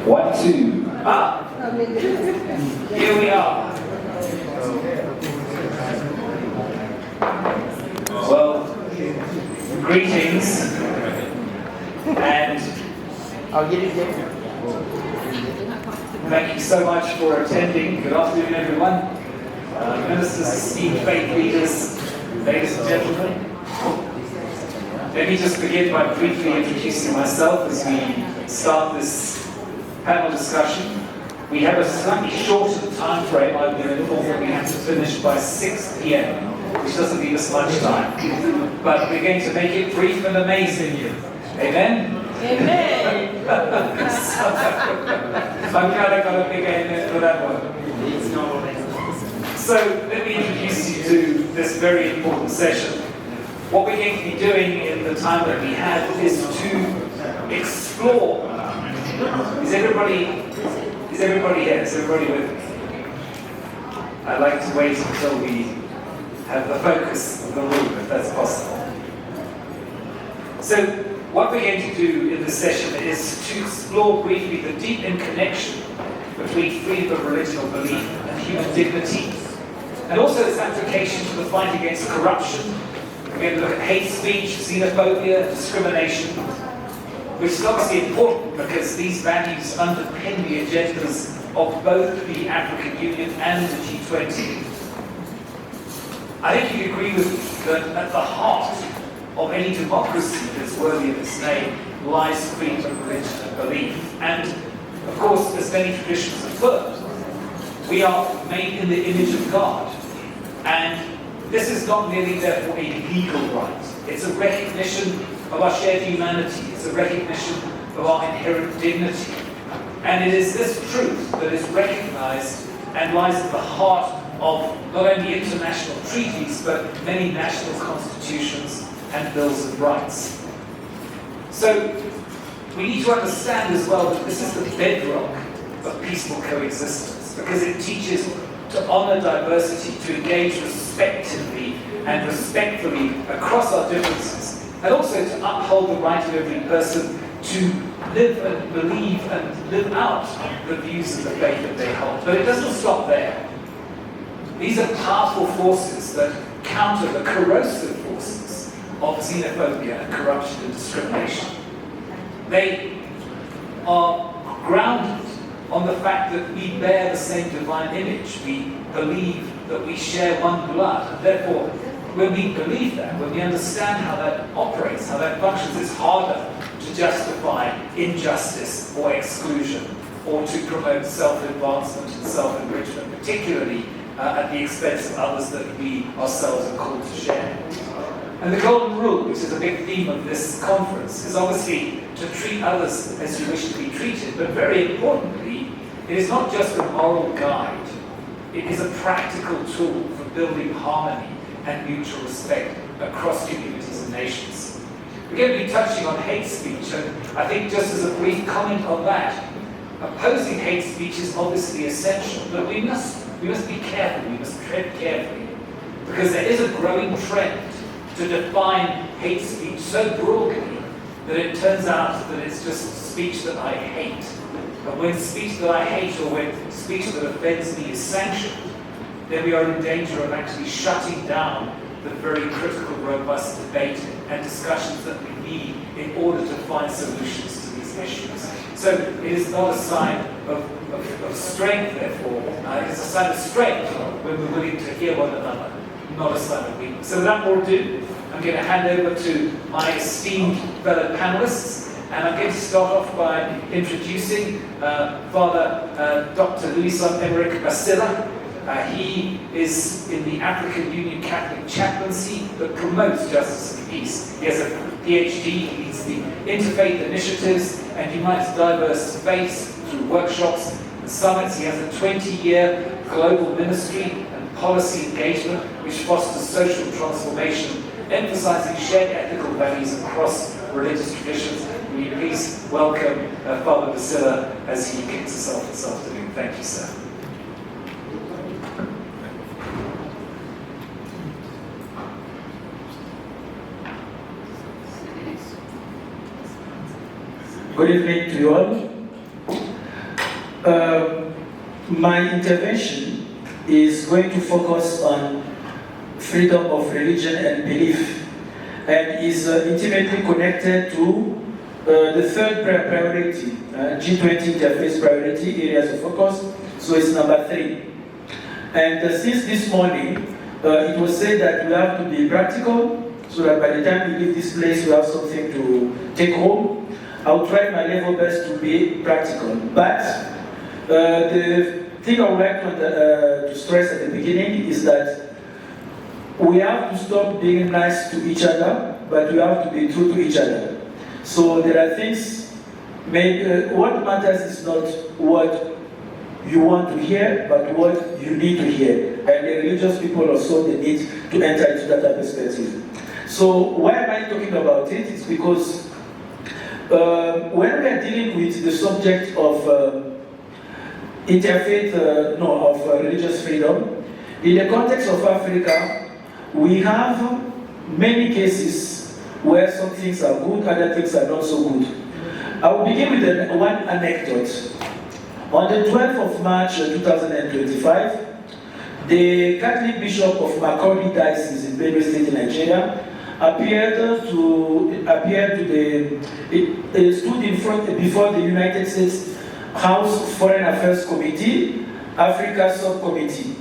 1, 2. Here we are. Well, greetings, and thank you so much for attending. Good afternoon, everyone. Ministers, esteemed faith leaders, ladies and gentlemen. Let me just begin by briefly introducing myself as we start this panel discussion. We have a slightly shorter time frame. I've been informed that we have to finish by 6 p.m., which doesn't leave us much time. But we're going to make it brief and amazing. Amen? Amen! I'm kind of got a big amen for that one. So let me introduce you to this very important session. What we're going to be doing in the time that we have is to explore. Is everybody here? Is everybody with me? I'd like to wait until we have the focus of the room, if that's possible. So what we're going to do in this session is to explore briefly the deep connection between freedom of religion or belief and human dignity, and also its application to the fight against corruption. We're going to look at hate speech, xenophobia, discrimination, which is obviously important because these values underpin the agendas of both the African Union and the G20. I think you'd agree with me that at the heart of any democracy that's worthy of its name lies freedom of religion and belief. And, of course, as many traditions affirm, we are made in the image of God. And this is not merely, therefore, a legal right. It's a recognition of our shared humanity. It's a recognition of our inherent dignity. And it is this truth that is recognized and lies at the heart of not only international treaties, but many national constitutions and bills of rights. So we need to understand as well that this is the bedrock of peaceful coexistence, because it teaches to honor diversity, to engage respectively and respectfully across our differences, and also to uphold the right of every person to live and believe and live out the views of the faith that they hold. But it doesn't stop there. These are powerful forces that counter the corrosive forces of xenophobia and corruption and discrimination. They are grounded on the fact that we bear the same divine image. We believe that we share one blood. And therefore, when we believe that, when we understand how that operates, how that functions, it's harder to justify injustice or exclusion, or to promote self-advancement and self-enrichment, particularly at the expense of others that we ourselves are called to share. And the golden rule, which is a big theme of this conference, is obviously to treat others as you wish to be treated, but very importantly, it is not just a moral guide, it is a practical tool for building harmony and mutual respect across communities and nations. We're going to be touching on hate speech, and I think just as a brief comment on that, opposing hate speech is obviously essential, but we must be careful, we must tread carefully, because there is a growing trend to define hate speech so broadly that it turns out that it's just speech that I hate. But when speech that I hate, or when speech that offends me, is sanctioned, then we are in danger of actually shutting down the very critical, robust debate and discussions that we need in order to find solutions to these issues. So it is not a sign of strength, therefore. It is a sign of strength when we're willing to hear one another, not a sign of weakness. So without more ado, I'm going to hand over to my esteemed fellow panelists, and I'm going to start off by introducing Father Dr. Louison Emerick Bissila. He is in the African Union Catholic Chaplaincy that promotes justice and peace. He has a PhD, he leads the Interfaith initiatives and unites diverse faiths through workshops and summits. He has a 20-year global ministry and policy engagement which fosters social transformation, emphasizing shared ethical values across religious traditions. Will you please welcome Father Bissila as he kicks us off this afternoon. Thank you, sir. Good evening to you all. My intervention is going to focus on freedom of religion and belief, and is intimately connected to the third priority, G20 Interfaith priority areas of focus, so it's number 3. And since this morning, it was said that we have to be practical, so that by the time we leave this place, we have something to take home. I'll try my level best to be practical. But the thing I would like to stress at the beginning is that we have to stop being nice to each other, but we have to be true to each other. So there are things, what matters is not what you want to hear, but what you need to hear. And the religious people also, they need to enter into that perspective. So why am I talking about it? It's because when we are dealing with the subject of interfaith, of religious freedom, in the context of Africa, we have many cases where some things are good, other things are not so good. I will begin with one anecdote. On the 12th of March 2025, the Catholic Bishop of Makurdi Diocese in Benue State in Nigeria stood before the United States House Foreign Affairs Committee, Africa Subcommittee,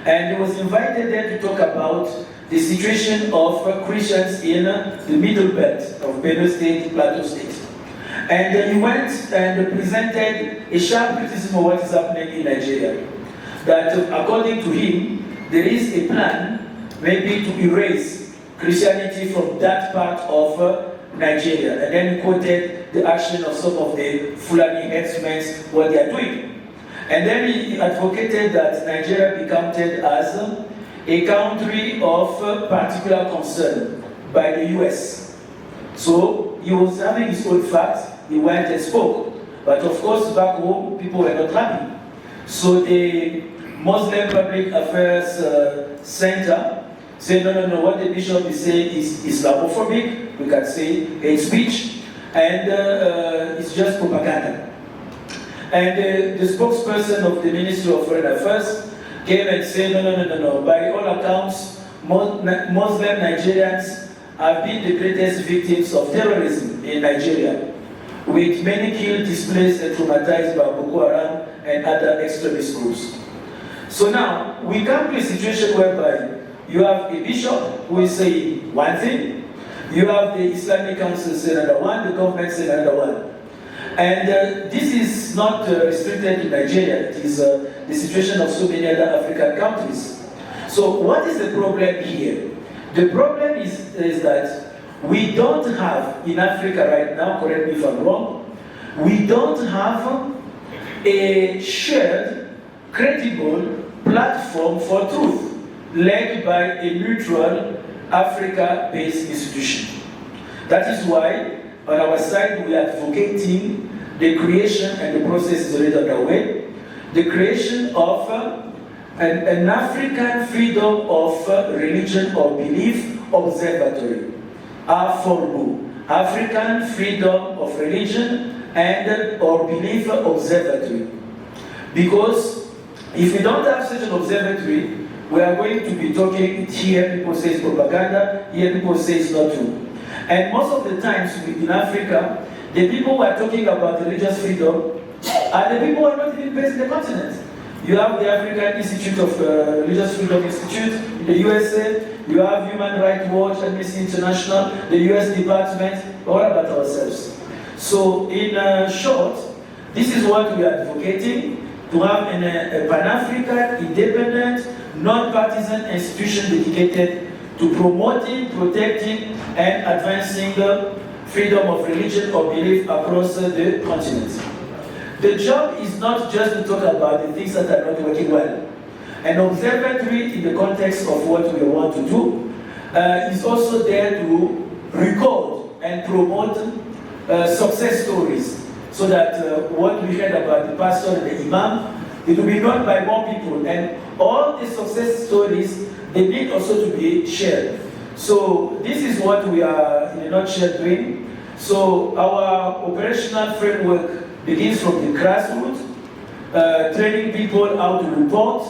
and he was invited there to talk about the situation of Christians in the Middle Belt of Benue State, Plateau State. And he went and presented a sharp criticism of what is happening in Nigeria. That according to him, there is a plan maybe to erase Christianity from that part of Nigeria. And then he quoted the action of some of the Fulani herdsmen, what they are doing. And then he advocated that Nigeria be counted as a country of particular concern by the US. So he was having his own facts, he went and spoke. But of course, back home, people were not happy. So the Muslim Public Affairs Center said, no, what the bishop is saying is Islamophobic, we can say hate speech, and it's just propaganda. And the spokesperson of the Ministry of Foreign Affairs came and said, no. By all accounts, Muslim Nigerians have been the greatest victims of terrorism in Nigeria, with many killed, displaced, and traumatized by Boko Haram and other extremist groups. So now, we come to a situation whereby you have a bishop who is saying one thing, you have the Islamic Council saying another one, the government saying another one. And this is not restricted to Nigeria, it is the situation of so many other African countries. So what is the problem here? The problem is that we don't have, in Africa right now, correct me if I'm wrong, we don't have a shared, credible platform for truth led by a neutral Africa-based institution. That is why on our side we are advocating the creation, and the process is already underway, the creation of an African freedom of religion or belief observatory. AFORBU, African Freedom of Religion and or Belief Observatory. Because if we don't have such an observatory, we are going to be talking here, people say it's propaganda, here people say it's not true. And most of the times in Africa, the people who are talking about religious freedom are the people who are not even based in the continent. You have the African Institute of Religious Freedom Institute in the USA, you have Human Rights Watch, Amnesty International, the US Department, all about ourselves. So in short, this is what we are advocating, to have a Pan-African, independent, non-partisan institution dedicated to promoting, protecting, and advancing the freedom of religion or belief across the continent. The job is not just to talk about the things that are not working well. An observatory in the context of what we want to do is also there to record and promote success stories, so that what we heard about the pastor and the imam, it will be known by more people, and all the success stories, they need also to be shared. So this is what we are in a nutshell doing. So our operational framework begins from the grassroots, training people how to report,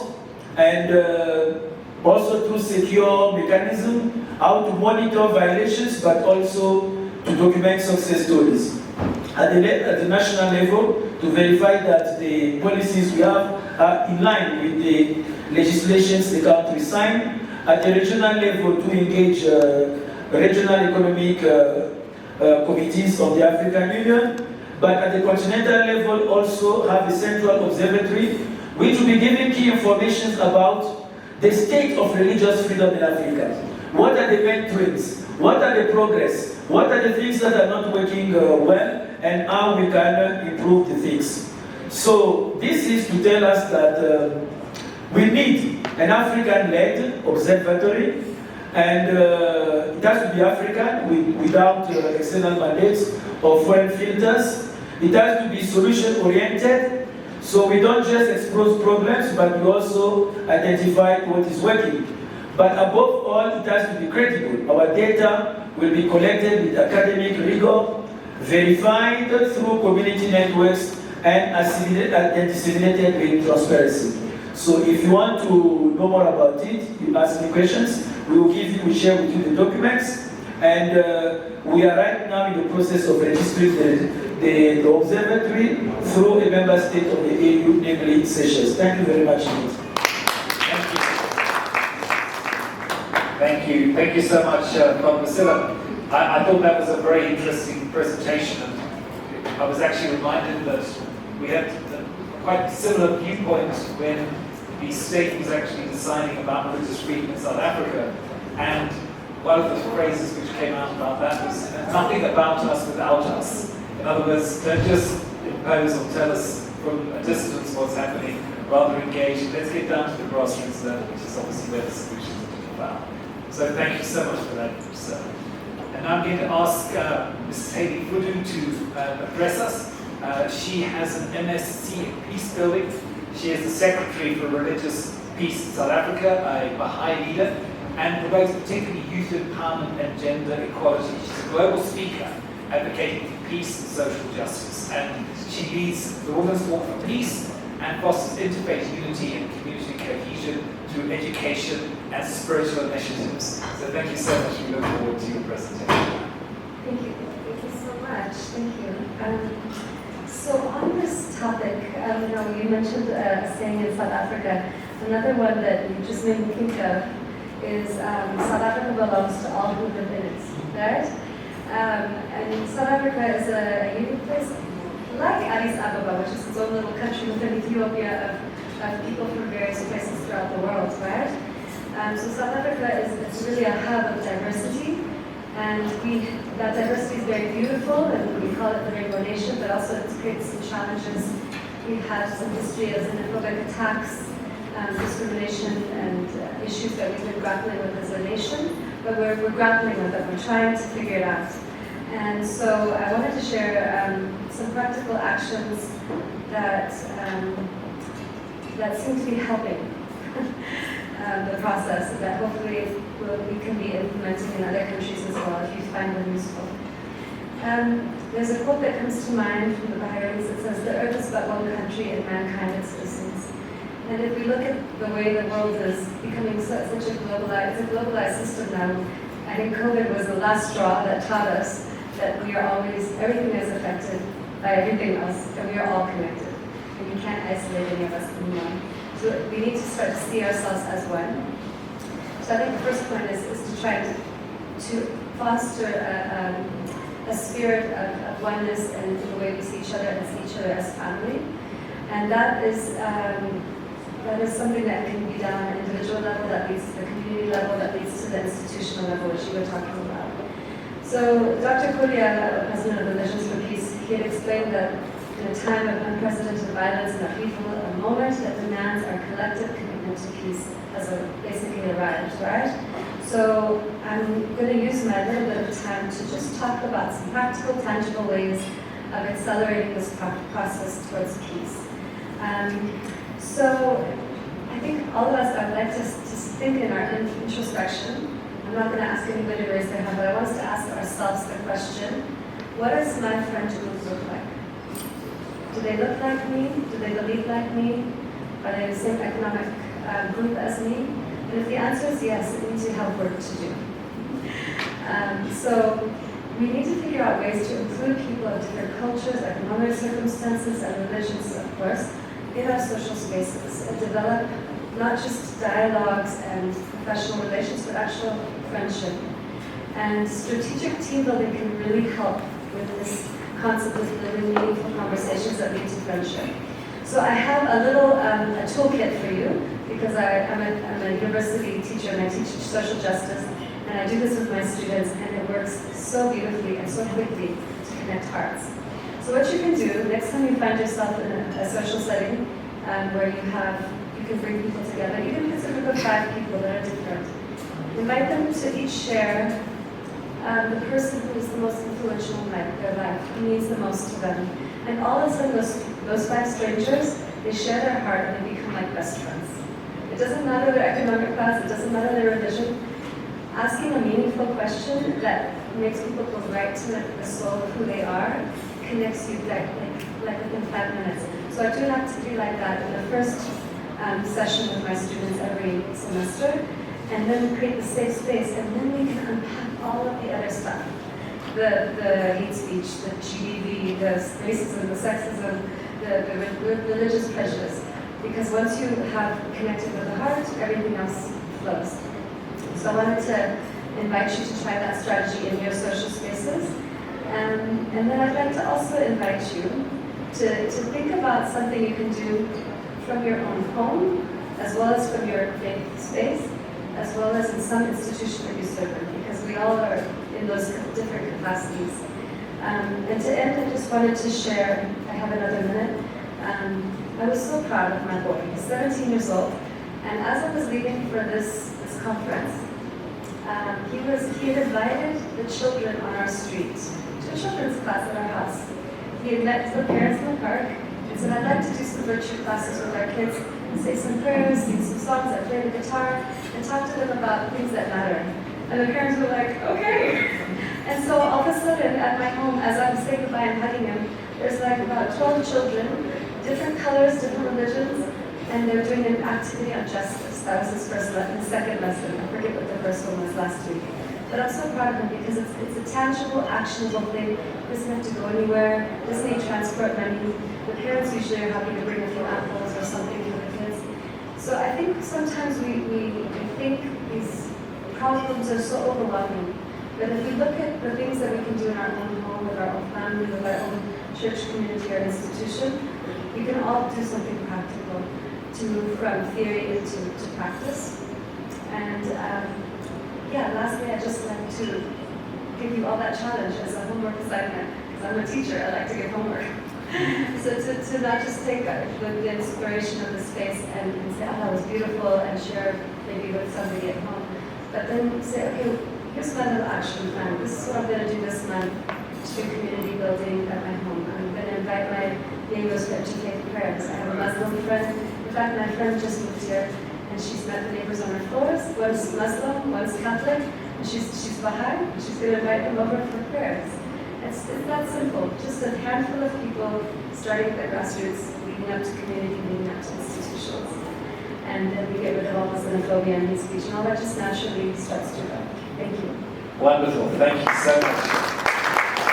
and also through secure mechanism, how to monitor violations, but also to document success stories. At the national level, to verify that the policies we have are in line with the legislations the country signed. At the regional level, to engage regional economic committees of the African Union. But at the continental level, also have a central observatory, which will be giving key information about the state of religious freedom in Africa. What are the main trends? What are the progress? What are the things that are not working well? And how we can improve the things. So this is to tell us that we need an African-led observatory, and it has to be African without external mandates or foreign filters. It has to be solution-oriented, so we don't just expose problems, but we also identify what is working. But above all, it has to be credible. Our data will be collected with academic rigor, verified through community networks, and disseminated with transparency. So if you want to know more about it, you ask me questions. We share with you the documents, and we are right now in the process of registering the observatory through a member state of the AU, namely Seychelles. Thank you very much. Thank you so much, Bissila. I thought that was a very interesting presentation, and I was actually reminded that we had quite similar viewpoints when the state was actually deciding about religious freedom in South Africa. And one of the phrases which came out about that was, nothing about us without us. In other words, don't just impose or tell us from a distance what's happening, rather engage. Let's get down to the grassroots level, which is obviously where the solutions are about. So thank you so much for that, sir. And now I'm going to ask Mrs. Hailey Fudu to address us. She has an MSc in Peace Building. She is the Secretary for Religious Peace in South Africa, a Baha'i leader, and promotes particularly youth empowerment and gender equality. She's a global speaker advocating for peace and social justice. And she leads the Women's Walk for Peace and fosters interfaith unity and community cohesion through education and spiritual initiatives. So thank you so much. We look forward to your presentation. Thank you. Thank you so much. Thank you. So on this topic, you mentioned staying in South Africa. Another one that you just made me think of is South Africa belongs to all who live in it, right? And South Africa is a unique place, like Addis Ababa, which is its own little country within Ethiopia of people from various places throughout the world, right? So South Africa is really a hub of diversity, and that diversity is very beautiful, and we call it the Rainbow Nation, but also it's created some challenges. We've had some history of xenophobic attacks, discrimination, and issues that we've been grappling with as a nation, but we're grappling with it, we're trying to figure it out. And so I wanted to share some practical actions that seem to be helping the process, that hopefully we can be implementing in other countries as well if you find them useful. There's a quote that comes to mind from the Baha'is that says, "The earth is but one country and mankind its citizens." And if we look at the way the world is becoming such a globalized system now, I think COVID was the last straw that taught us that everything is affected by everything else, and we are all connected. And you can't isolate any of us anymore. So we need to start to see ourselves as one. So I think the first point is to try to foster a spirit of oneness and the way we see each other and see each other as family. And that is something that can be done on an individual level, that leads to the community level, that leads to the institutional level, which you were talking about. So Dr. Kuria, president of the Visions for Peace, he had explained that in a time of unprecedented violence and upheaval, a moment that demands our collective commitment to peace has basically arrived, right? So I'm going to use my little bit of time to just talk about some practical, tangible ways of accelerating this process towards peace. So I think all of us, I'd like to think in our introspection. I'm not going to ask anybody to raise their hand, but I want us to ask ourselves the question, what does my friend group look like? Do they look like me? Do they believe like me? Are they the same economic group as me? And if the answer is yes, it means you have work to do. So we need to figure out ways to include people of different cultures, economic circumstances, and religions, of course, in our social spaces, and develop not just dialogues and professional relations, but actual friendship. And strategic team building can really help with this concept of building meaningful conversations that lead to friendship. So I have a little a toolkit for you, because I'm a university teacher and I teach social justice, and I do this with my students, and it works so beautifully and so quickly to connect hearts. So what you can do, next time you find yourself in a social setting where you can bring people together, you can consider the 5 people that are different. Invite them to each share the person who is the most influential in their life, who means the most to them. And all of a sudden, those 5 strangers, they share their heart and they become like best friends. It doesn't matter their economic class, it doesn't matter their religion. Asking a meaningful question that makes people go right to the soul of who they are connects you like within 5 minutes. So I do an activity like that in the first session with my students every semester, and then we create the safe space, and then we can unpack all of the other stuff. The hate speech, the GBV, the racism, the sexism, the religious prejudice. Because once you have connected with the heart, everything else flows. So I wanted to invite you to try that strategy in your social spaces. And then I'd like to also invite you to think about something you can do from your own home, as well as from your faith space, as well as in some institution that you serve in, because we all are in those different capacities. And to end, I just wanted to share, I have another minute. I was so proud of my boy. He's 17 years old, and as I was leaving for this conference, he had invited the children on our street to a children's class at our house. He had met the parents in the park and said, I'd like to do some virtue classes with our kids, and say some prayers, sing some songs, I play the guitar, and talk to them about things that matter. And the parents were like, okay. And so all of a sudden at my home, as I'm saying goodbye and hugging him, there's like about 12 children, different colors, different religions, and they're doing an activity on justice. That was his second lesson. I forget what the first one was last week. But I'm so proud of him because it's a tangible, actionable thing. It doesn't have to go anywhere. It doesn't need transport money. The parents usually are happy to bring a few apples or something for the kids. So I think sometimes we think these problems are so overwhelming. But if we look at the things that we can do in our own home, with our own family, with our own church community or institution, we can all do something practical to move from theory into practice. And lastly, I'd just like to give you all that challenge as a homework assignment, because I'm a teacher, I like to give homework. So to not just take the inspiration of the space and say, oh, that was beautiful, and share maybe with somebody at home, but then say, okay, here's my little action plan. This is what I'm going to do this month to do community building at my home. I'm going to invite my neighbors for interfaith prayers. I have a Muslim friend. In fact, my friend just moved here, and she's met the neighbors on her floors. One's Muslim, one's Catholic, and she's Baha'i. She's going to invite them over for prayers. It's that simple. Just a handful of people starting at the grassroots, leading up to community, leading up to institutions. And then we get rid of all the xenophobia and hate speech, and all that just naturally starts to go. Thank you. Wonderful. Thank you so much.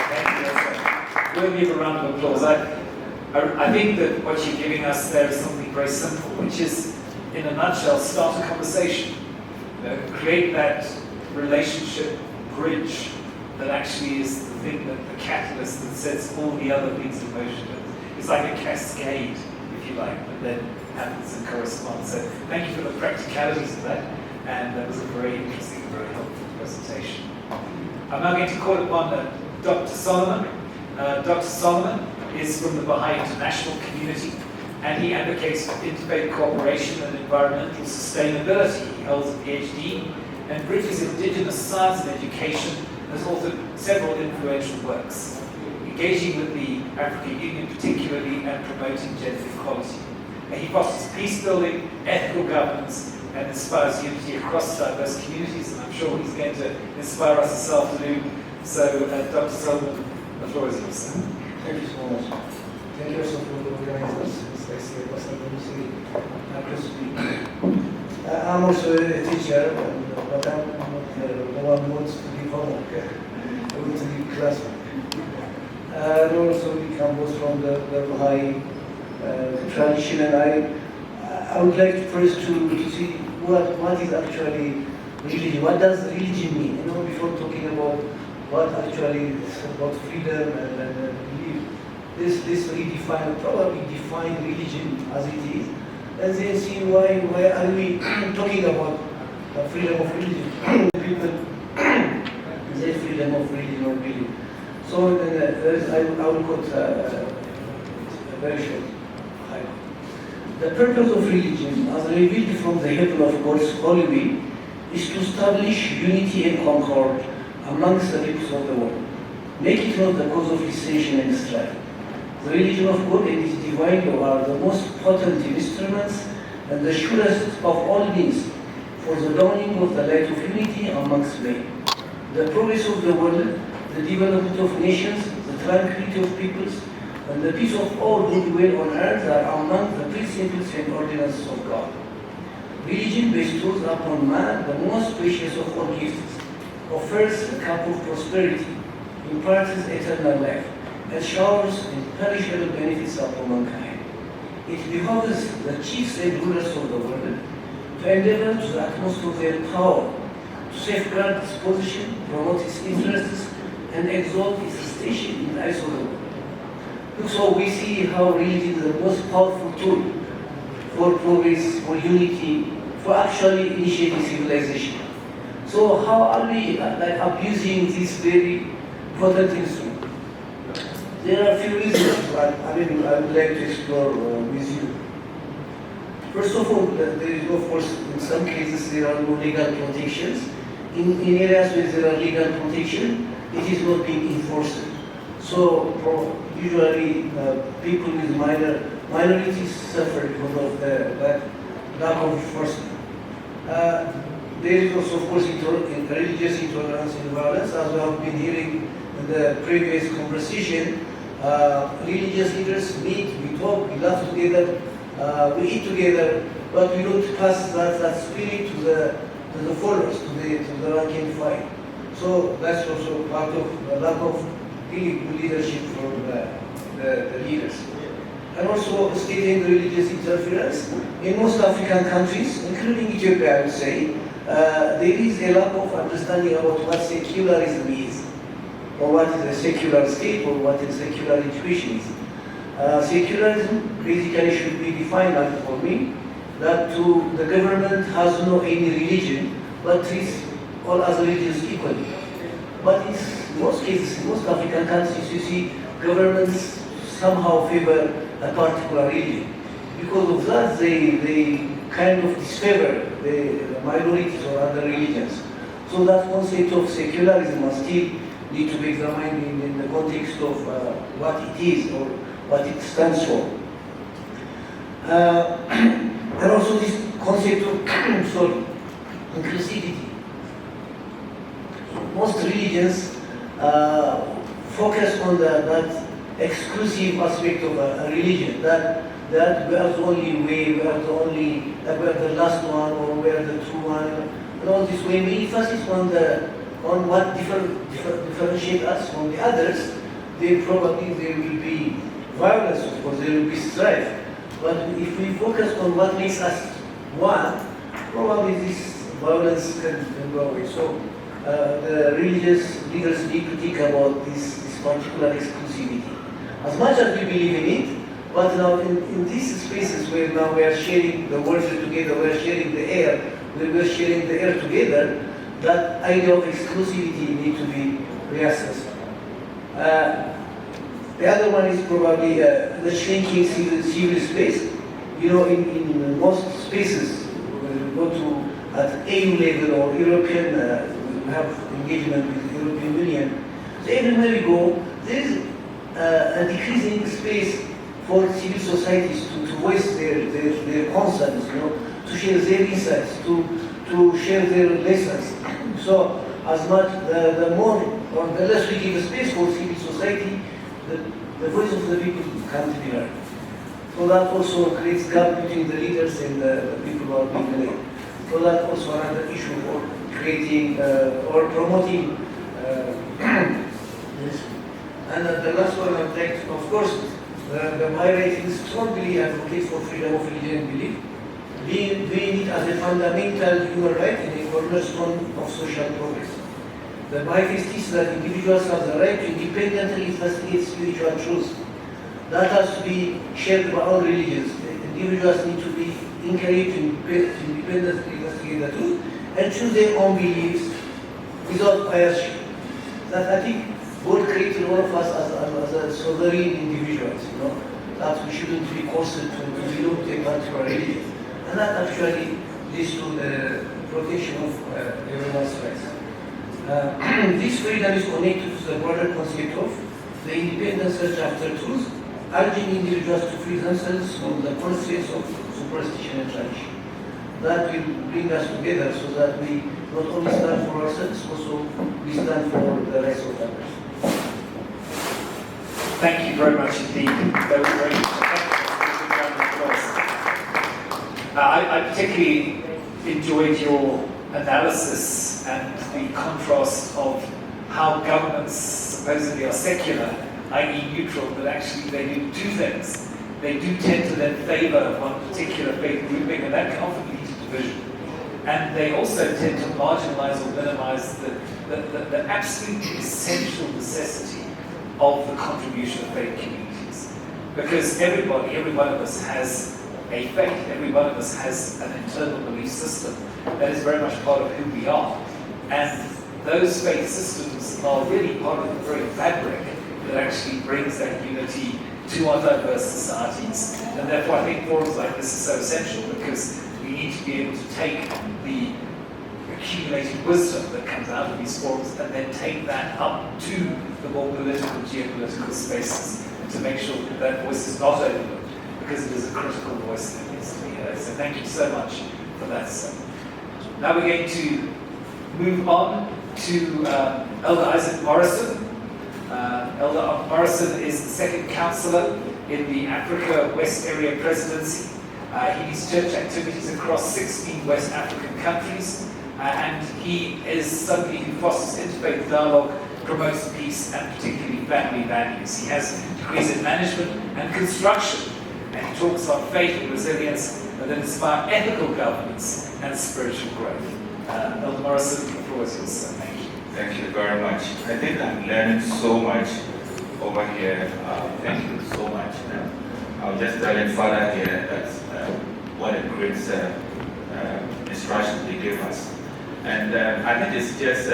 Thank you, Elsa. We'll give a round of applause. I think that what you're giving us there is something very simple, which is, in a nutshell, start a conversation. Create that relationship bridge that actually is the thing, that the catalyst that sets all the other things in motion. It's like a cascade, if you like, that then happens and corresponds. So thank you for the practicalities of that, and that was a very interesting, very helpful presentation. I'm now going to call upon Dr. Solomon. Dr. Solomon is from the Baha'i International Community, and he advocates for interfaith cooperation and environmental sustainability. He holds a PhD and bridges indigenous science and education, and has authored several influential works, engaging with the African Union particularly and promoting gender equality. He fosters peace building, ethical governance, and inspires unity across diverse communities, and I'm sure he's going to inspire us this afternoon. So, Dr. Solomon, The floor is yours. Thank you so much. Thank you also for the organizers. As I say, I'm also a teacher, but I'm not the one who wants to give homework. I want to give classwork. And also we come both from the Baha'i tradition, and I would like first to see what is actually religion. What does religion mean? You know, before talking about what actually is about freedom and belief, this probably define religion as it is, and then see why are we talking about freedom of religion? People say freedom of religion or belief. So I will quote a very short. The purpose of religion, as revealed from the heaven of God's holy will, is to establish unity and concord amongst the peoples of the world. Make it not the cause of dissension and strife. The religion of God and its divine law are the most potent instruments and the surest of all means for the dawning of the light of unity amongst men. The progress of the world, the development of nations, the tranquility of peoples, and the peace of all who dwell on earth are among the principles and ordinances of God. Religion bestows upon man the most precious of all gifts, offers a cup of prosperity, imparts eternal life, and showers imperishable benefits upon mankind. It behoves the chiefs and rulers of the world to endeavor to the utmost of their power to safeguard its position, promote its interests, and exalt its station in the eyes of the world. So we see how religion is the most powerful tool for progress, for unity, for actually initiating civilization. So how are we abusing this very important instrument? There are a few reasons I would like to explore with you. First of all, there is, of course, in some cases there are no legal protections. In areas where there are legal protection, it is not being enforced. So usually people with minorities suffer because of that lack of enforcement. There is also, of course, religious intolerance and violence, as we have been hearing in the previous conversation. Religious leaders meet, we talk, we laugh together, we eat together, but we don't pass that spirit to the followers, to the rank and file. So that's also part of the lack of leadership from the leaders. And also state and religious interference. In most African countries, including Ethiopia, I would say, there is a lack of understanding about what secularism is, or what is a secular state, or what is secular education is. Secularism basically should be defined, like for me, that the government has no any religion, but treats all other religions equally. But in most cases, in most African countries, you see governments somehow favor a particular religion. Because of that, they kind of disfavor the minorities or other religions. So that concept of secularism must still need to be examined in the context of what it is or what it stands for. And also this concept of inclusivity. Most religions focus on that exclusive aspect of a religion, that we are the only way, we are the last one, or we are the true one, and all this. When we emphasize on what differentiate us from the others, then probably there will be violence, of course, there will be strife. But if we focus on what makes us one, probably this violence can go away. So the religious leaders need to think about this particular exclusivity. As much as we believe in it, but now in these spaces where now we are sharing the world together, we are sharing the air, where we are sharing the air together, that idea of exclusivity needs to be reassessed. The other one is probably the shrinking civil space. You know, in most spaces, when we go to at EU level or European, we have engagement with the European Union. So everywhere we go, there is a decreasing space for civil societies to voice their concerns, you know, to share their insights, to share their lessons. So as much the more or the less we give space for civil society, society, the voice of the people can't be heard. So that also creates gap between the leaders and the people who are being elected. So that also another issue for creating or promoting this. And the last one I'd like to, of course, the Baha'i writings strongly advocate for freedom of religion and belief, doing it as a fundamental human right and a cornerstone of social progress. The Baha'i faith teaches that individuals have the right to independently investigate spiritual truths. That has to be shared by all religions. Individuals need to be encouraged to independently investigate the truth and choose their own beliefs without bias. That I think God created all of us as a sovereign individuals, that we shouldn't be forced to belong to a particular religion. And that actually leads to the protection of everyone's rights. This freedom is connected to the broader concept of the independent search after truth, urging individuals to free themselves from the constraints of superstition and tradition. That will bring us together so that we not only stand for ourselves, also we stand for the rights of others. Thank you very much indeed. That was very I particularly enjoyed your analysis and the contrast of how governments supposedly are secular, i.e. neutral, but actually they do two things. They do tend to then favour one particular faith grouping, and that can often lead to division. And they also tend to marginalise or minimise the absolutely essential necessity of the contribution of faith communities. Because every one of us has a faith, every one of us has an internal belief system that is very much part of who we are. And those faith systems are really part of the very fabric that actually brings that unity to our diverse societies. And therefore I think forums like this are so essential, because we need to be able to take the accumulated wisdom that comes out of these forums and then take that up to the more political, geopolitical spaces, and to make sure that that voice is not overlooked, because it is a critical voice that needs to be heard. So thank you so much for that, sir. Now we're going to move on to Elder Isaac Morrison. Elder Morrison is the second councillor in the Africa West Area Presidency. He leads church activities across 16 West African countries, and he is somebody who fosters interfaith dialogue, promotes peace, and particularly family values. He has degrees in management and construction, and he talks about faith and resilience that inspire ethical governance and spiritual growth. Elder Morrison, the floor is yours, sir. Thank you. Thank you very much. I think I'm learning so much over here. Thank you so much. I was just telling Father here that what a great instruction he gave us. And I think it's just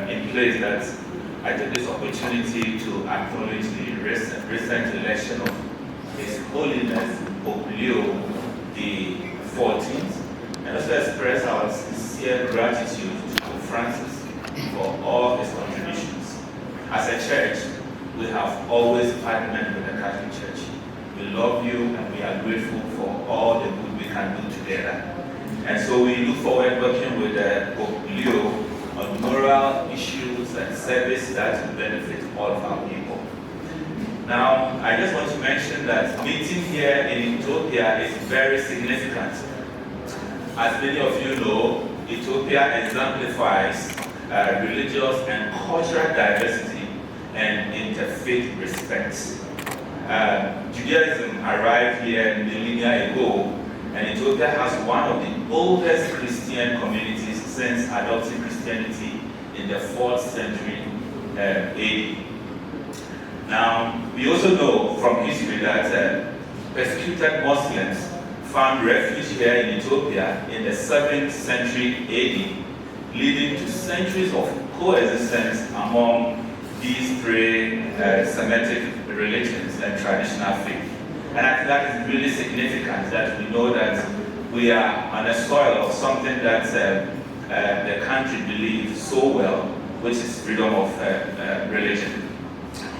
in place that I take this opportunity to acknowledge the recent election of His Holiness Pope Leo the 14th, and also express our sincere gratitude to Pope Francis for all his contributions. As a church, we have always partnered with the Catholic Church. We love you and we are grateful for all the good we can do together. And so we look forward working with Pope Leo on moral issues and service that will benefit all of our people. Now, I just want to mention that meeting here in Ethiopia is very significant. As many of you know, Ethiopia exemplifies religious and cultural diversity and interfaith respect. Judaism arrived here millennia ago, and Ethiopia has one of the oldest Christian communities since adopting Christianity in the 4th century AD. Now, we also know from history that persecuted Muslims found refuge here in Ethiopia in the 7th century AD, leading to centuries of coexistence among these three Semitic religions and traditional faith. And I think that is really significant, that we know that we are on the soil of something that the country believes so well, which is freedom of religion.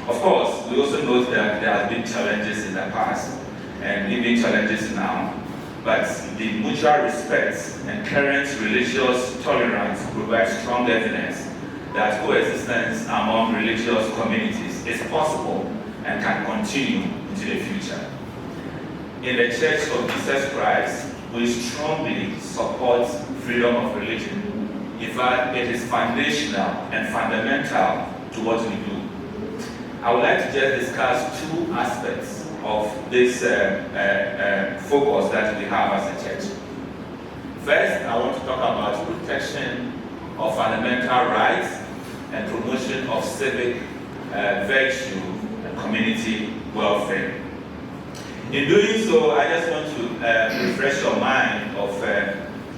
Of course, we also note that there have been challenges in the past, and even challenges now, but the mutual respect and current religious tolerance provide strong evidence that coexistence among religious communities is possible and can continue into the future. In the Church of Jesus Christ, we strongly support freedom of religion. In fact, it is foundational and fundamental to what we do. I would like to just discuss two aspects of this focus that we have as a church. First, I want to talk about protection of fundamental rights and promotion of civic virtue and community welfare. In doing so, I just want to refresh your mind of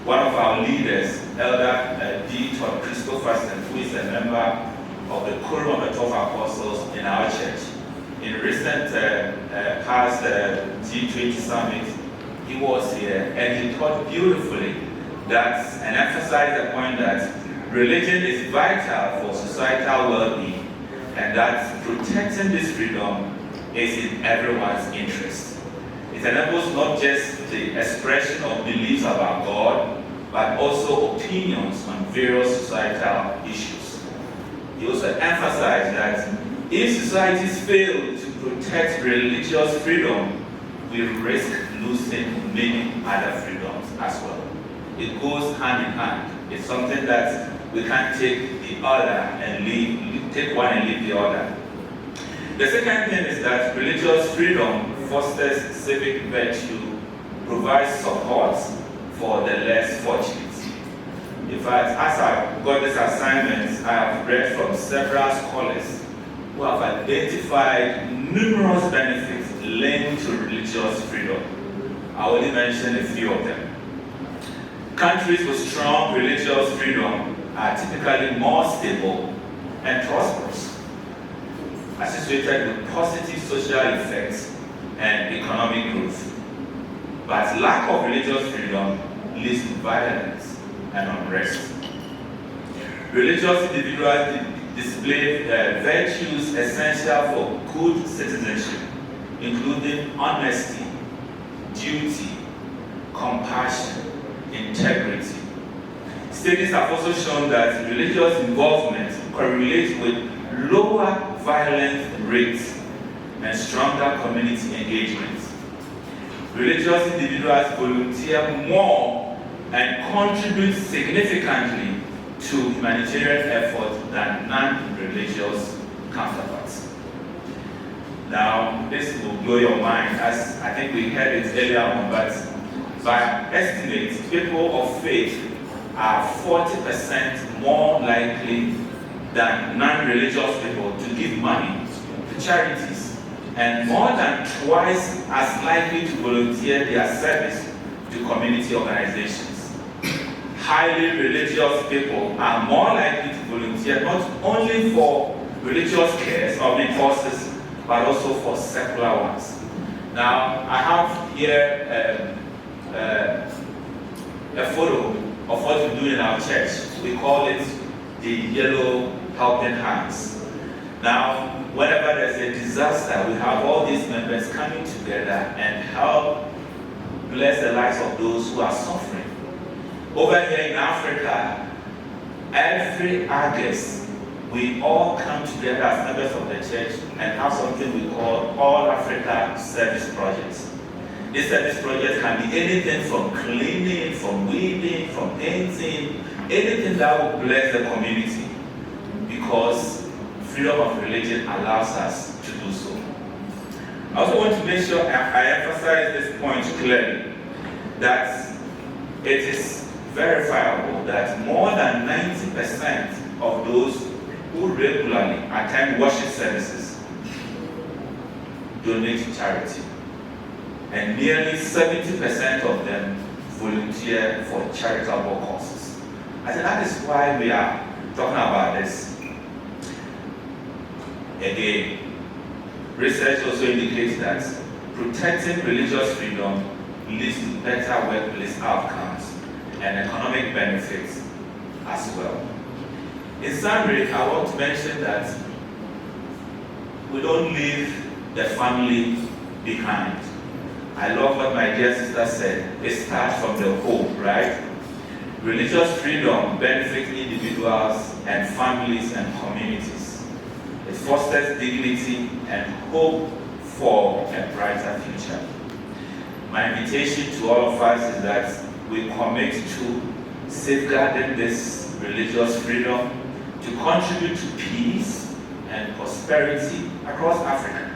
one of our leaders, Elder D. Todd Christopherson, who is a member of the Quorum of the 12 Apostles in our church. In recent past G20 summit, he was here and he taught beautifully that and emphasized the point that religion is vital for societal well-being and that protecting this freedom is in everyone's interest. It enables not just the expression of beliefs about God, but also opinions on various societal issues. He also emphasized that if societies fail to protect religious freedom, we risk losing many other freedoms as well. It goes hand in hand. It's something that we can't take the other and take one and leave the other. The second thing is that religious freedom fosters civic virtue, provides support for the less fortunate. In fact, as I got this assignment, I have read from several scholars who have identified numerous benefits linked to religious freedom. I only mention a few of them. Countries with strong religious freedom are typically more stable and prosperous, associated with positive social effects and economic growth. But lack of religious freedom leads to violence and unrest. Religious individuals display virtues essential for good citizenship, including honesty, duty, compassion, integrity. Studies have also shown that religious involvement correlates with lower violence rates and stronger community engagement. Religious individuals volunteer more and contribute significantly to humanitarian effort than non-religious counterparts. Now, this will blow your mind, as I think we heard it earlier on, but by estimates, people of faith are 40% more likely than non-religious people to give money to charities, and more than twice as likely to volunteer their service to community organizations. Highly religious people are more likely to volunteer not only for religious cares or causes, but also for secular ones. Now, I have here a photo of what we do in our church. We call it the Yellow Helping Hands. Now, whenever there's a disaster, we have all these members coming together and help bless the lives of those who are suffering. Over here in Africa, every August, we all come together as members of the church and have something we call All Africa Service Projects. This service project can be anything from cleaning, from weeding, from painting, anything that will bless the community, because freedom of religion allows us to do so. I also want to make sure I emphasize this point clearly, that it is verifiable that more than 90% of those who regularly attend worship services donate to charity, and nearly 70% of them volunteer for charitable causes. I think that is why we are talking about this. Again, research also indicates that protecting religious freedom leads to better workplace outcomes and economic benefits as well. In summary, I want to mention that we don't leave the family behind. I love what my dear sister said. It starts from the home, right? Religious freedom benefits individuals and families and communities. It fosters dignity and hope for a brighter future. My invitation to all of us is that we commit to safeguarding this religious freedom to contribute to peace and prosperity across Africa.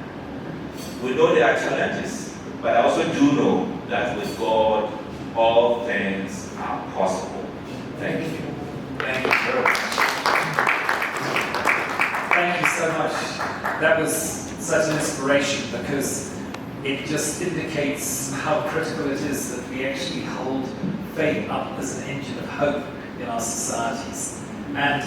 We know there are challenges, but I also do know that with God, all things are possible. Thank you. Thank you very much. Thank you so much. That was such an inspiration because it just indicates how critical it is that we actually hold faith up as an engine of hope in our societies. And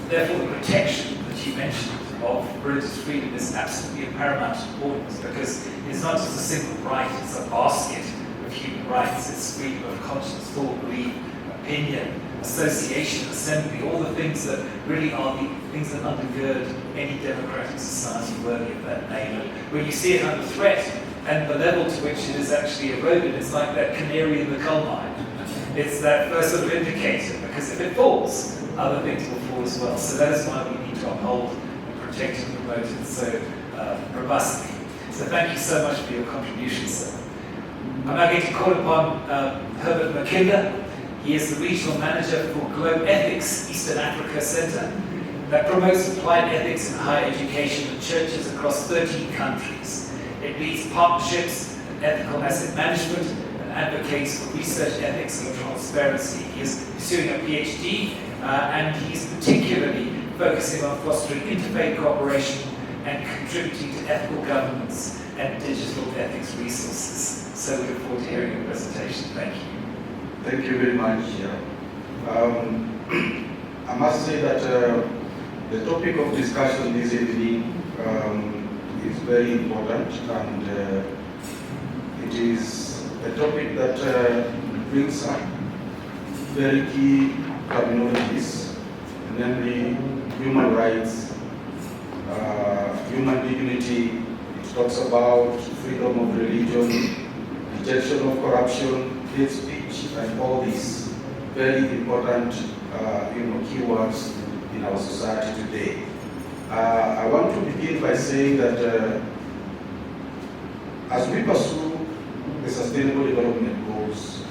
therefore the protection that you mentioned of religious freedom is absolutely of paramount importance because it's not just a single right, it's a basket of human rights. It's freedom of conscience, thought, belief, opinion, association, assembly, all the things that really are the things that undergird any democratic society worthy of that name. And when you see it under threat and the level to which it is actually eroded, it's like that canary in the coal mine. It's that first sort of indicator, because if it falls, other things will fall as well. So that is why we need to uphold and protect and promote it so robustly. So thank you so much for your contribution, sir. I'm now going to call upon Herbert Makinda. He is the Regional Manager for Globe Ethics Eastern Africa Centre that promotes applied ethics in higher education in churches across 13 countries. It leads partnerships and ethical asset management and advocates for research ethics and transparency. He is pursuing a PhD and he's particularly focusing on fostering interfaith cooperation and contributing to ethical governance and digital ethics resources. So we look forward to hearing your presentation. Thank you. Thank you very much. I must say that the topic of discussion this evening is very important, and it is a topic that brings up very key terminologies, namely human rights, human dignity. It talks about freedom of religion, rejection of corruption, hate speech, and all these very important keywords in our society today. I want to begin by saying that as we pursue the sustainable development goals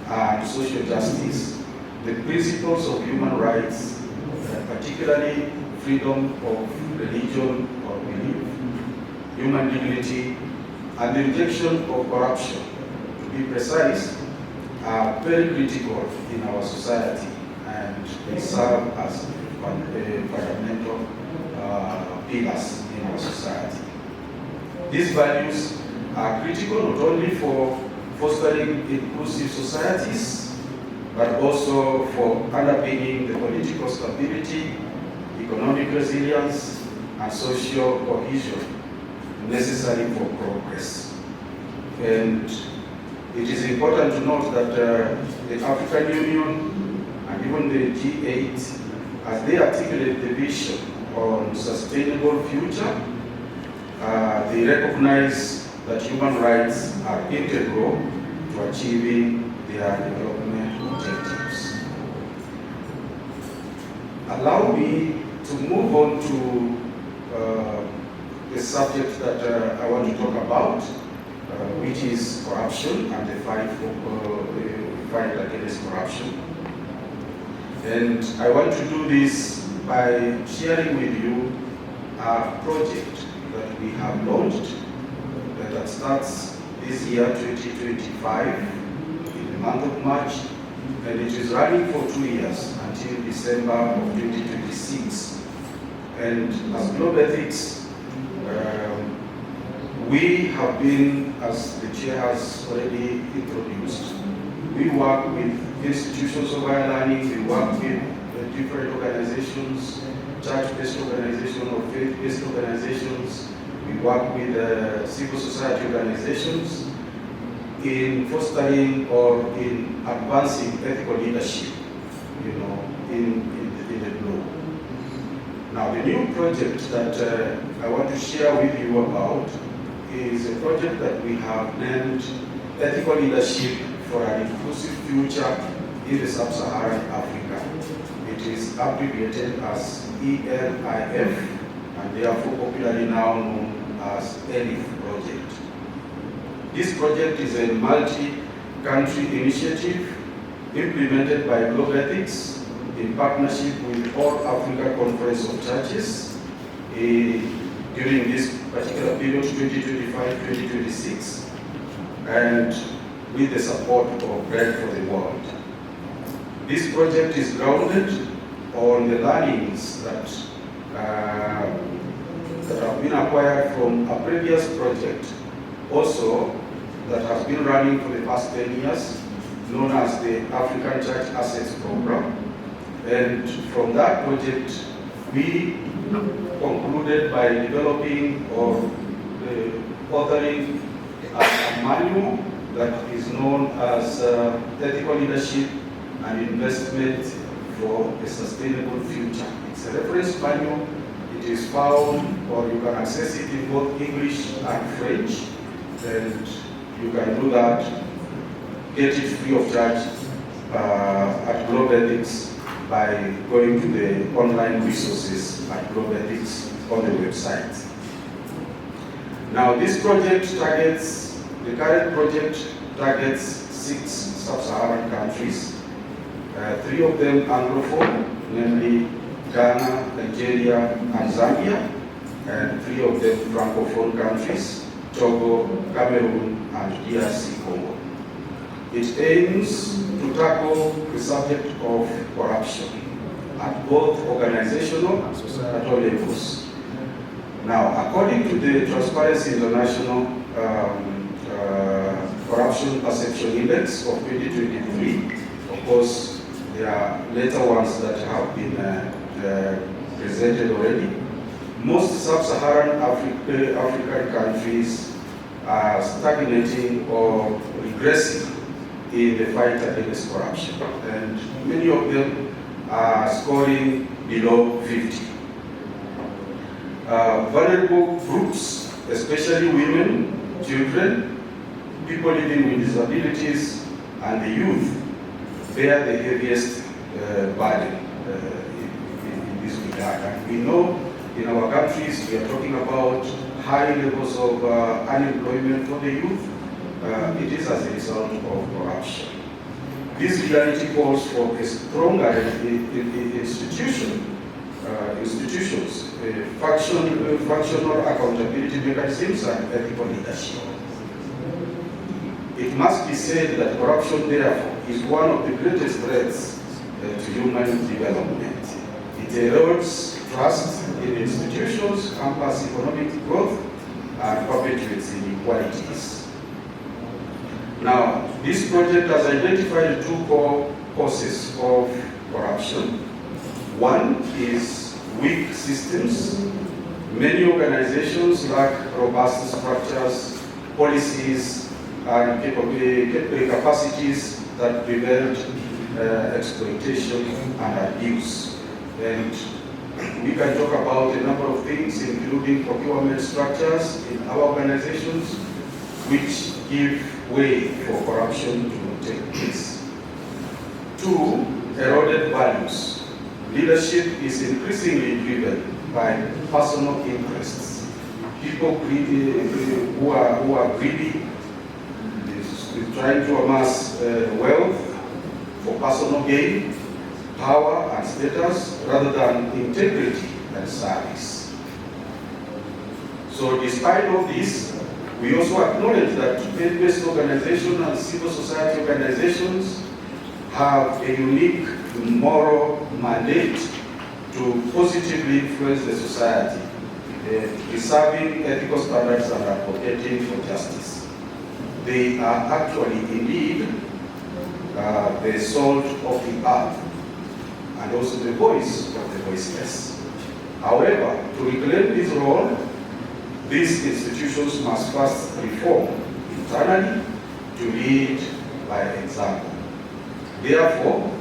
and social justice, the principles of human rights, particularly freedom of religion or belief, human dignity, and the rejection of corruption, to be precise, are very critical in our society, and they serve as fundamental pillars in our society. These values are critical not only for fostering inclusive societies, but also for underpinning the political stability, economic resilience, and social cohesion necessary for progress. And it is important to note that the African Union and even the G8, as they articulate the vision on sustainable future, they recognize that human rights are integral to achieving their development objectives. Allow me to move on to the subject that I want to talk about, which is corruption and the fight against corruption. And I want to do this by sharing with you a project that we have launched that starts this year, 2025, in the month of March, and it is running for 2 years until December of 2026. And as Globe Ethics, we have been, as the chair has already introduced, we work with institutions of higher learning, we work with different organizations, church-based organizations or faith-based organizations, we work with civil society organizations in fostering or in advancing ethical leadership, in the globe. Now, the new project that I want to share with you about is a project that we have named Ethical Leadership for an Inclusive Future in the Sub-Saharan Africa. It is abbreviated as ELIF, and therefore popularly now known as ELIF project. This project is a multi-country initiative implemented by Global Ethics in partnership with All Africa Conference of Churches during this particular period, 2025-2026, and with the support of Bread for the World. This project is grounded on the learnings that have been acquired from a previous project, also that has been running for the past 10 years, known as the African Church Assets Program. And from that project, we concluded by developing or authoring a manual that is known as Ethical Leadership and Investment for a Sustainable Future. It's a reference manual. It is found, or you can access it in both English and French, and you can do that, get it free of charge at Global Ethics by going to the online resources at Global Ethics on the website. Now this project targets, the current project targets 6 sub-Saharan countries, 3 of them Anglophone, namely Ghana, Nigeria, and Zambia, and 3 of them Francophone countries, Togo, Cameroon, and DRC Congo. It aims to tackle the subject of corruption at both organizational and societal levels. Now, according to the Transparency International Corruption Perception Index of 2023, of course, there are later ones that have been presented already. Most sub-Saharan African countries are stagnating or regressing in the fight against corruption, and many of them are scoring below 50. Vulnerable groups, especially women, children, people living with disabilities, and the youth, bear the heaviest burden in this regard. And we know in our countries we are talking about high levels of unemployment for the youth. It is as a result of corruption. This reality calls for a stronger institutions, functional accountability mechanisms, and ethical leadership. It must be said that corruption, therefore, is one of the greatest threats to human development. It erodes trust in institutions, hampers economic growth, and perpetuates inequalities. Now, this project has identified 2 core causes of corruption. One is weak systems. Many organizations lack robust structures, policies, and capacities that prevent exploitation and abuse. And we can talk about a number of things, including procurement structures in our organizations, which give way for corruption to take place. 2, eroded values. Leadership is increasingly driven by personal interests. People who are greedy, trying to amass wealth for personal gain, power and status, rather than integrity and service. So despite all this, we also acknowledge that faith-based organizations and civil society organizations have a unique moral mandate to positively influence the society, preserving ethical standards and advocating for justice. They are actually, indeed, the salt of the earth and also the voice of the voiceless. However, to reclaim this role, these institutions must first reform internally to lead by example. Therefore,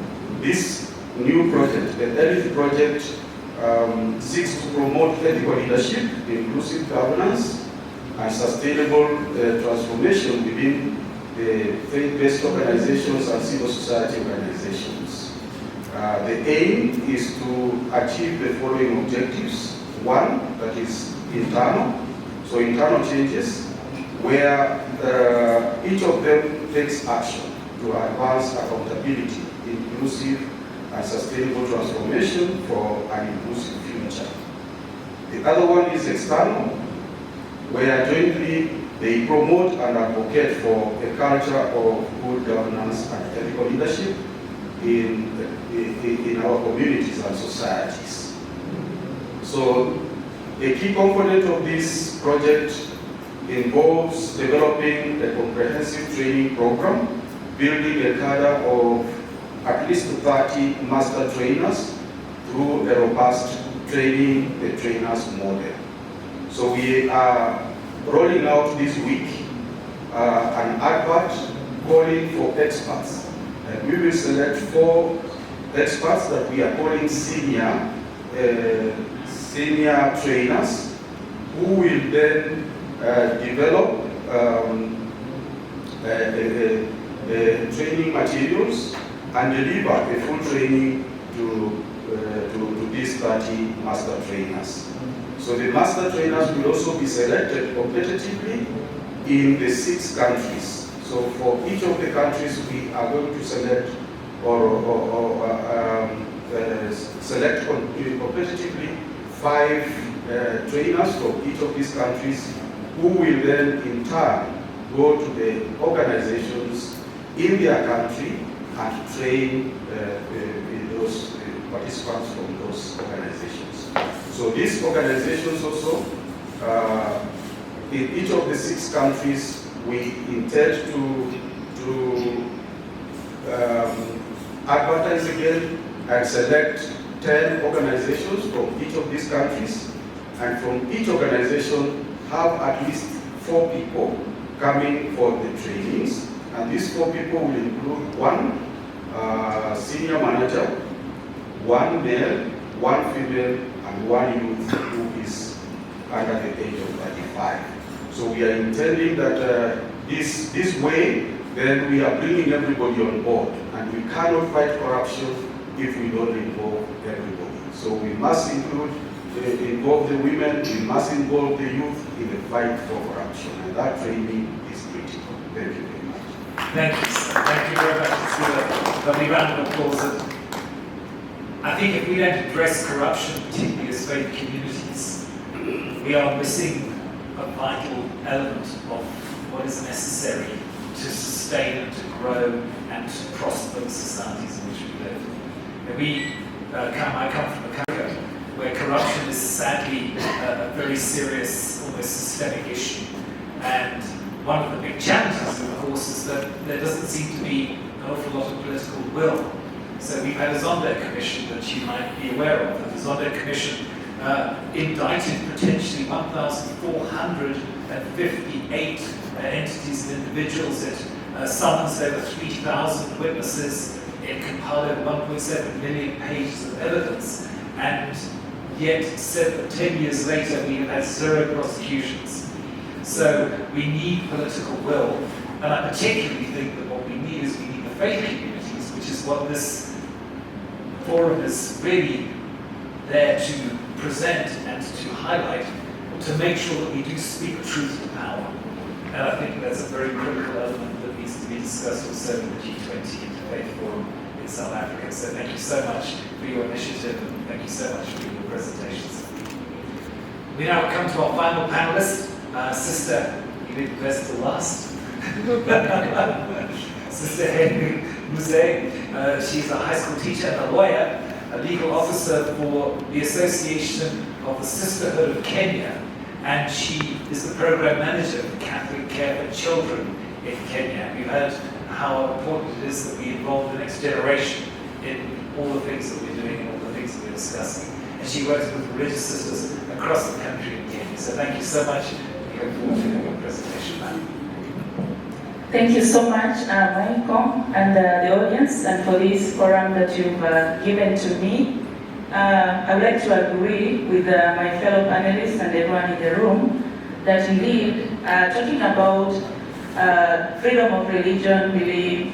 this new project, the ELIF project, seeks to promote ethical leadership, inclusive governance, and sustainable transformation within the faith-based organizations and civil society organizations. The aim is to achieve the following objectives. 1, that is internal. So internal changes where each of them takes action to advance accountability, inclusive and sustainable transformation for an inclusive future. The other one is external, where jointly they promote and advocate for a culture of good governance and ethical leadership in our communities and societies. So a key component of this project involves developing a comprehensive training program, building a cadre of at least 30 master trainers through a robust training the trainers model. So we are rolling out this week an advert calling for experts. And we will select 4 experts that we are calling senior trainers, who will then develop training materials and deliver a full training to these 30 master trainers. So the master trainers will also be selected competitively in the 6 countries. So for each of the countries, we are going to select select competitively 5 trainers from each of these countries, who will then in turn go to the organizations in their country and train those participants from those organizations. So these organizations also, in each of the 6 countries, we intend to advertise again and select 10 organizations from each of these countries, and from each organization have at least 4 people coming for the trainings. And these 4 people will include 1 senior manager, 1 male, 1 female, and 1 youth who is under the age of 35. So we are intending that this way, then we are bringing everybody on board, and we cannot fight corruption if we don't involve everybody. So we must involve the women, we must involve the youth in the fight for corruption, and that training is critical. Thank you very much. Thank you, sir. Thank you very much. It's a lovely round of applause. I think if we don't address corruption, particularly as faith communities, we are missing a vital element of what is necessary to sustain and to grow and to prosper the societies in which we live. And I come from a country where corruption is sadly a very serious, almost systemic issue. And one of the big challenges, of course, is that there doesn't seem to be an awful lot of political will. So we've had a Zonda Commission that you might be aware of. The Zonda Commission indicted potentially 1,458 entities and individuals. It summons over 3,000 witnesses. It compiled over 1.7 million pages of evidence. And yet, 10 years later, we have had 0 prosecutions. So we need political will. And I particularly think that what we need is we need the faith communities, which is what this forum is really there to present and to highlight, to make sure that we do speak truth to power. And I think that's a very critical element that needs to be discussed also in the G20 Interfaith Forum in South Africa. So thank you so much for your initiative, and thank you so much for your presentations. We now come to our final panelist, Sister, you did best to last. Sister Hailey Muse. She's a high school teacher and a lawyer, a legal officer for the Association of the Sisterhood of Kenya, and she is the program manager for Catholic Care for Children in Kenya. We've heard how important it is that we involve the next generation in all the things that we're doing and all the things that we're discussing. And she works with religious sisters across the country in Kenya. So thank you so much. We look forward to your presentation, ma'am. Thank you so much, Michael, and the audience, and for this forum that you've given to me. I would like to agree with my fellow panelists and everyone in the room that indeed, talking about freedom of religion, belief,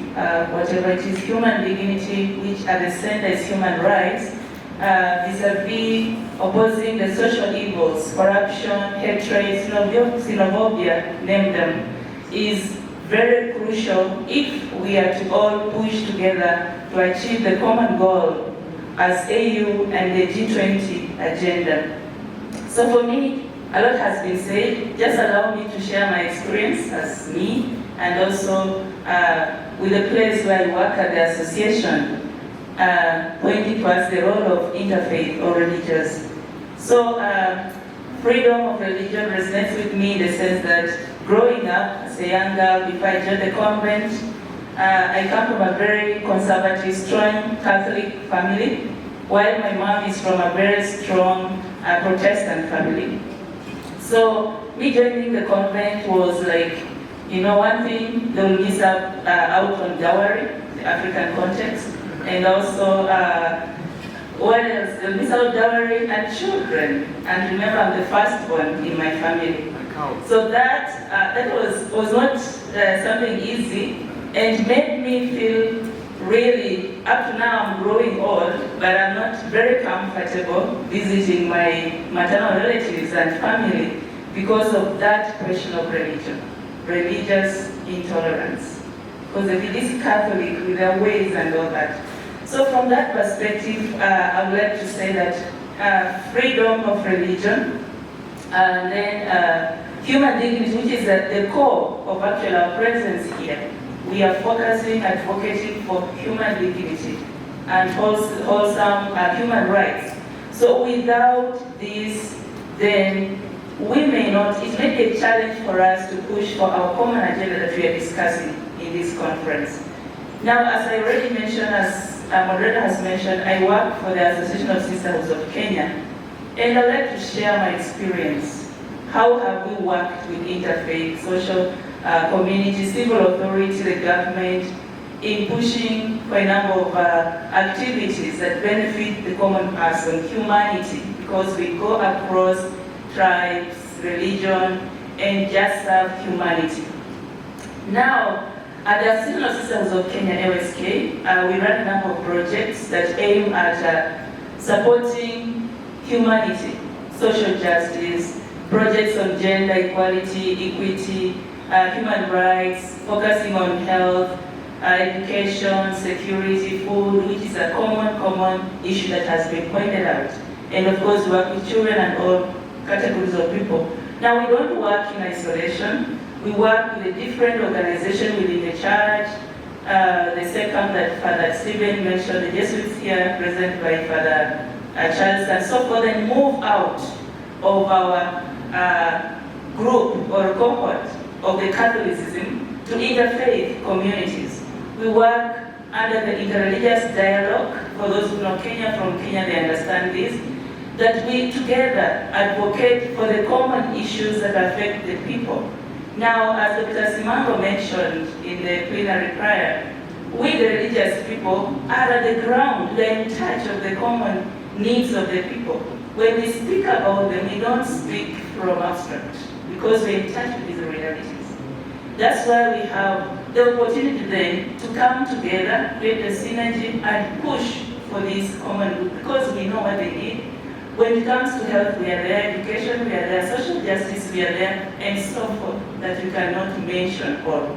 whatever it is, human dignity, which at the center is human rights, vis-a-vis opposing the social evils, corruption, hatred, xenophobia, name them, is very crucial if we are to all push together to achieve the common goal as AU and the G20 agenda. So for me, a lot has been said. Just allow me to share my experience as me, and also with the place where I work at the association, pointing towards the role of interfaith or religious. So freedom of religion resonates with me in the sense that growing up as a young girl, before I joined the convent, I come from a very conservative, strong Catholic family, while my mom is from a very strong Protestant family. So me joining the convent was like, you know, one thing, they will miss out on dowry, the African context, and also what else? They'll miss out dowry and children. And remember, I'm the first one in my family. So that was not something easy, and made me feel really, up to now I'm growing old, but I'm not very comfortable visiting my maternal relatives and family because of that question of religion, religious intolerance. Because if it is Catholic with their ways and all that. So from that perspective, I would like to say that freedom of religion, and then human dignity, which is at the core of actually our presence here. We are focusing, advocating for human dignity and wholesome human rights. So without this, then we may not, it may be a challenge for us to push for our common agenda that we are discussing in this conference. Now, as I already mentioned, as Moderator has mentioned, I work for the Association of Sisterhoods of Kenya, and I'd like to share my experience. How have we worked with interfaith, social community, civil authority, the government, in pushing for a number of activities that benefit the common person, humanity, because we go across tribes, religion, and just serve humanity. Now, at the Association of Sisterhoods of Kenya, AOSK, we run a number of projects that aim at supporting humanity, social justice, projects on gender equality, equity, human rights, focusing on health, education, security, food, which is a common issue that has been pointed out. And of course, we work with children and all categories of people. Now, we don't work in isolation. We work with a different organization within the church. The second that Father Stephen mentioned, the Jesuits here, present by Father Charles and so forth, and move out of our group or cohort of the Catholicism to interfaith communities. We work under the interreligious dialogue. For those who know Kenya, from Kenya, they understand this, that we together advocate for the common issues that affect the people. Now, as Dr. Simango mentioned in the plenary prayer, we, the religious people, are at the ground. We are in touch of the common needs of the people. When we speak about them, we don't speak from abstract, because we're in touch with these realities. That's why we have the opportunity then to come together, create a synergy, and push for this common good, because we know what they need. When it comes to health, we are there, education, we are there, social justice, we are there, and so forth, that we cannot mention all.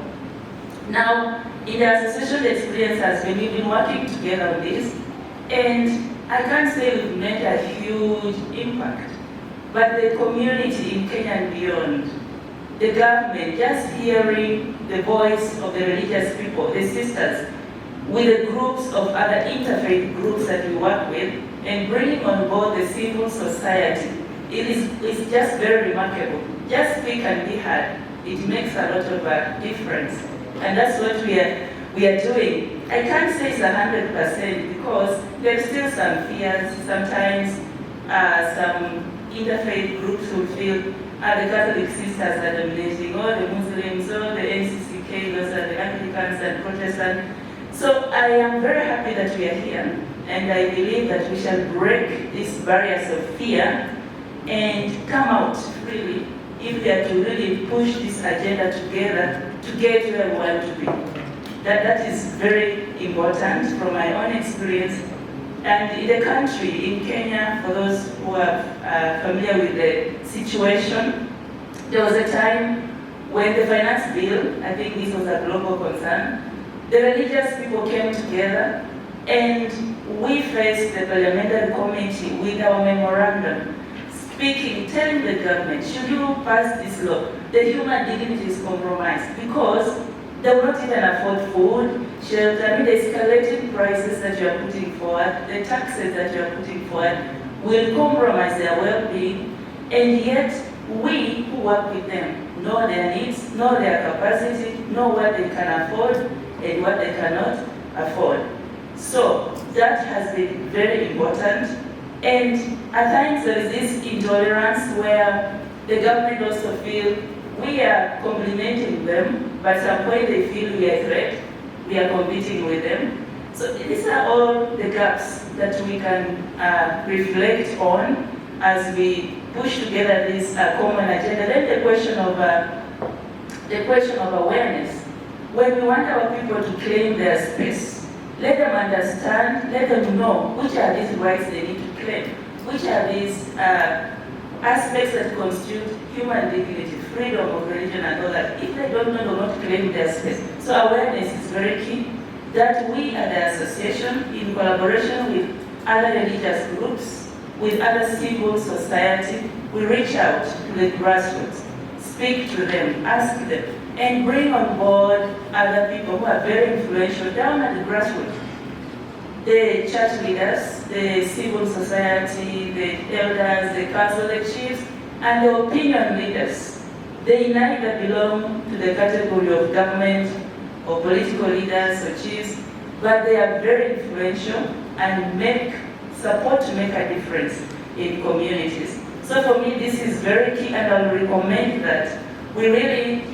Now, in the association, the experience has been, we've been working together on this, and I can't say we've made a huge impact, but the community in Kenya and beyond, the government, just hearing the voice of the religious people, the sisters, with the groups of other interfaith groups that we work with, and bringing on board the civil society, it's just very remarkable. Just speak and be heard. It makes a lot of difference. And that's what we are doing. I can't say it's 100% because there's still some fears. Sometimes some interfaith groups will feel the Catholic sisters are dominating, or the Muslims, or the NCCK, those are the Anglicans and Protestants. So I am very happy that we are here, and I believe that we shall break these barriers of fear and come out freely if we are to really push this agenda together to get where we want to be. That is very important from my own experience. And in the country, in Kenya, for those who are familiar with the situation, there was a time when the finance bill, I think this was a global concern, the religious people came together and we faced the parliamentary committee with our memorandum, speaking, telling the government, should you pass this law, the human dignity is compromised because they will not even afford food, shelter. I mean, the escalating prices that you are putting forward, the taxes that you are putting forward will compromise their well-being, and yet we who work with them know their needs, know their capacity, know what they can afford and what they cannot afford. So that has been very important. And at times there is this intolerance where the government also feel we are complimenting them, but at some point they feel we are a threat, we are competing with them. So these are all the gaps that we can reflect on as we push together this common agenda. Then the question of awareness. When we want our people to claim their space, let them understand, let them know which are these rights they need to claim, which are these aspects that constitute human dignity, freedom of religion and all that. If they don't know, they will not claim their space. So awareness is very key, that we at the association, in collaboration with other religious groups, with other civil society, we reach out to the grassroots, speak to them, ask them, and bring on board other people who are very influential down at the grassroots. The church leaders, the civil society, the elders, the council, the chiefs, and the opinion leaders. They neither belong to the category of government or political leaders or chiefs, but they are very influential and support to make a difference in communities. So for me, this is very key, and I will recommend that we really,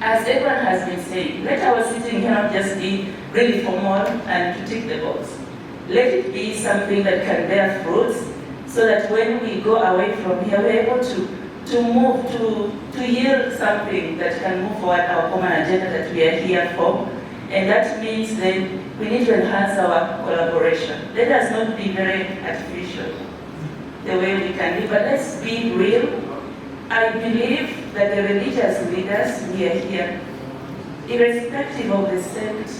as everyone has been saying, let our sitting here not just be really formal and to tick the box. Let it be something that can bear fruits, so that when we go away from here, we're able to move, to yield something that can move forward our common agenda that we are here for. And that means then we need to enhance our collaboration. Let us not be very artificial the way we can be, but let's be real. I believe that the religious leaders, we are here, irrespective of the sect,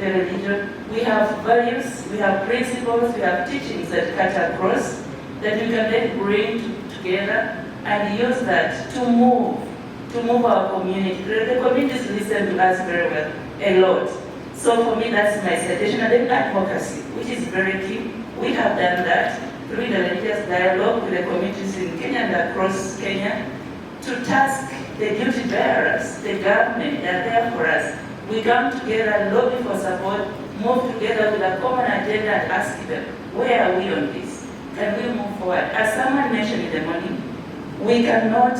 the religion, we have values, we have principles, we have teachings that cut across, that we can then bring together and use that to move our community. The communities listen to us very well, a lot. So for me, that's my citation. And then advocacy, which is very key. We have done that through the religious dialogue with the communities in Kenya and across Kenya to task the duty bearers, the government, they're there for us. We come together, lobby for support, move together with a common agenda and ask them, where are we on this? Can we move forward? As someone mentioned in the morning, we cannot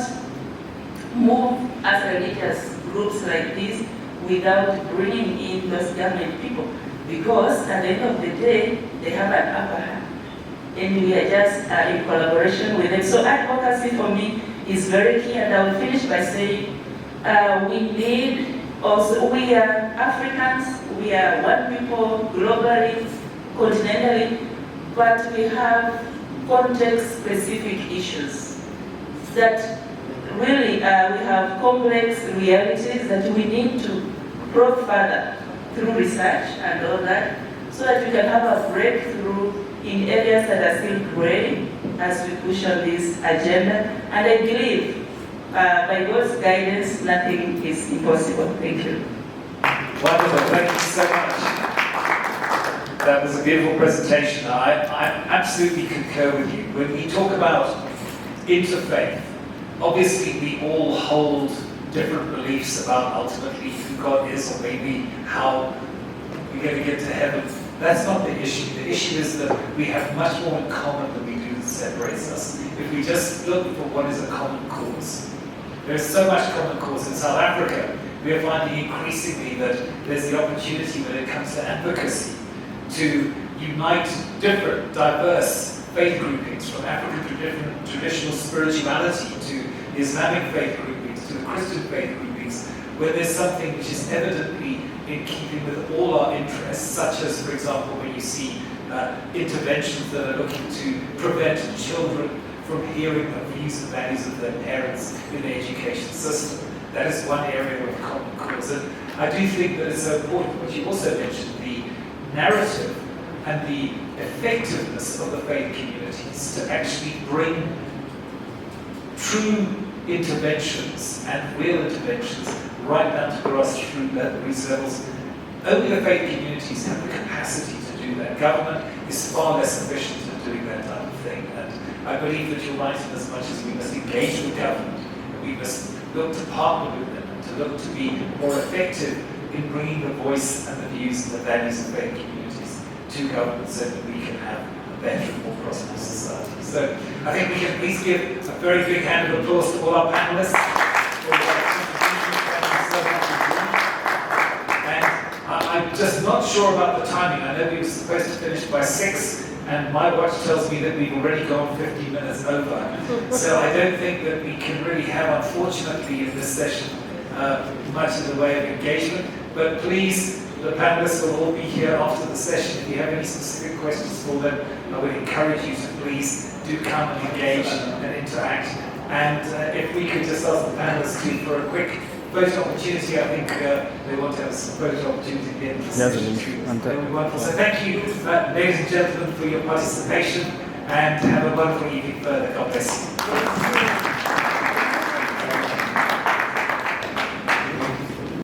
move as religious groups like this without bringing in those government people, because at the end of the day, they have an upper hand. And we are just in collaboration with them. So advocacy for me is very key, and I will finish by saying we need also, we are Africans, we are one people globally, continentally, but we have context-specific issues that really we have complex realities that we need to probe further through research and all that, so that we can have a breakthrough in areas that are still gray as we push on this agenda. And I believe by God's guidance, nothing is impossible. Thank you. Wonderful, thank you so much. That was a beautiful presentation. I absolutely concur with you. When we talk about interfaith, obviously we all hold different beliefs about ultimately who God is, or maybe how we're going to get to heaven. That's not the issue. The issue is that we have much more in common than we do that separates us. If we just look for what is a common cause. There is so much common cause. In South Africa, we are finding increasingly that there's the opportunity when it comes to advocacy to unite different, diverse faith groupings, from African traditional spirituality to the Islamic faith groupings to the Christian faith groupings, where there's something which is evidently in keeping with all our interests, such as, for example, when you see interventions that are looking to prevent children from hearing the views and values of their parents in the education system. That is one area of common cause. And I do think that it's important what you also mentioned, the narrative and the effectiveness of the faith communities to actually bring true interventions and real interventions right down to grassroots levels. Only the faith communities have the capacity to do that. Government is far less efficient at doing that type of thing. And I believe that you're right in as much as we must engage with government, and we must look to partner with them and to look to be more effective in bringing the voice and the views and the values of faith communities to government so that we can have a better, more prosperous society. So I think we can at least give a very big hand of applause to all our panelists for their contributions. Thank you so much indeed. And I'm just not sure about the timing. I know we were supposed to finish by 6, and my watch tells me that we've already gone 15 minutes over. So I don't think that we can really have, unfortunately, in this session, much in the way of engagement. But please, the panelists will all be here after the session. If you have any specific questions for them, I would encourage you to please do come and engage and interact. And if we could just ask the panelists to, for a quick photo opportunity, I think they want to have some photo opportunity at the end of the session. That would be wonderful. So thank you, ladies and gentlemen, for your participation, and have a wonderful evening further. God bless you.